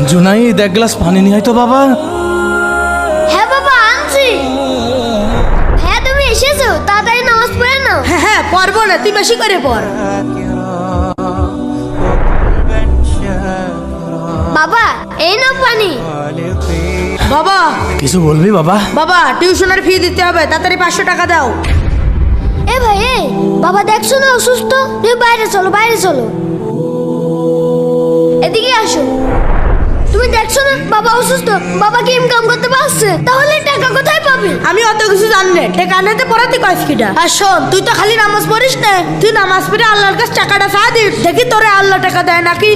জুনাইদ, এক গ্লাস পানি নিয়ে আয় তো বাবা। হ্যাঁ বাবা, আনছি। হ্যাঁ তুমি এসেছো, তাড়াতাড়ি নামাজ পড়ে নাও। হ্যাঁ পড়বো না, তুই বেশি করে পড়। বাবা এই নাও পানি। বাবা কিছু বলবি বাবা? বাবা টিউশনের ফি দিতে হবে, তাড়াতাড়ি 500 টাকা দাও। এ ভাই বাবা দেখছো না অসুস্থ, তুমি বাইরে চলো, বাইরে চলো, এদিকে আসো। তুমি দেখছো না বাবা অসুস্থ, বাবাকে ইনকাম করতে পারছে, তাহলে টাকা কোথায় পাবে? আমি অত কিছু জানি না, টাকা আনতে পড়াতে কইস কিটা। আর শোন, তুই তো খালি নামাজ পড়িস না, তুই নামাজ পড়ে আল্লাহর কাছে টাকাটা চা দিস, দেখি তোরে আল্লাহ টাকা দেয় নাকি।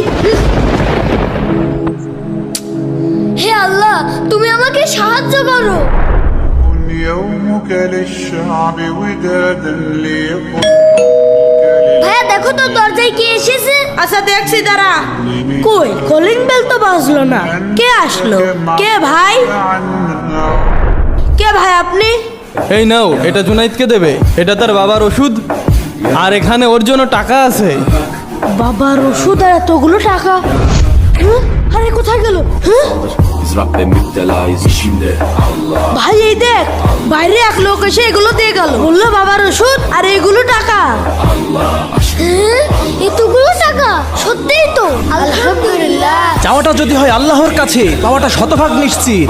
হে আল্লাহ, তুমি আমাকে সাহায্য করো। يومك للشعب ودادا ليقول ভাইয়া দেখো তো দরজায় কে এসেছে। আচ্ছা দেখছি, দাঁড়া। কই কলিং বেল তো বাজলো না, কে আসলো? কে ভাই? কে ভাই আপনি? এই নাও, এটা জুনাইদকে দেবে, এটা তার বাবার ওষুধ, আর এখানে ওর জন্য টাকা আছে। বাবার ওষুধ আর এতগুলো টাকা? হ্যাঁ? আরে কোথায় গেল? হ্যাঁ? Rabbim müptelayız şimdi Allah. ভাই এই দেখ, বাইরে এক লোক এসে এগুলো দিয়ে গেল, বললো বাবার ওষুধ আর এগুলো টাকা। হ্যাঁ, এতগুলো টাকা? সত্যিই তো, আলহামদুলিল্লাহ। চাওয়াটা যদি হয় আল্লাহর কাছে, পাওয়াটা শতভাগ নিশ্চিত।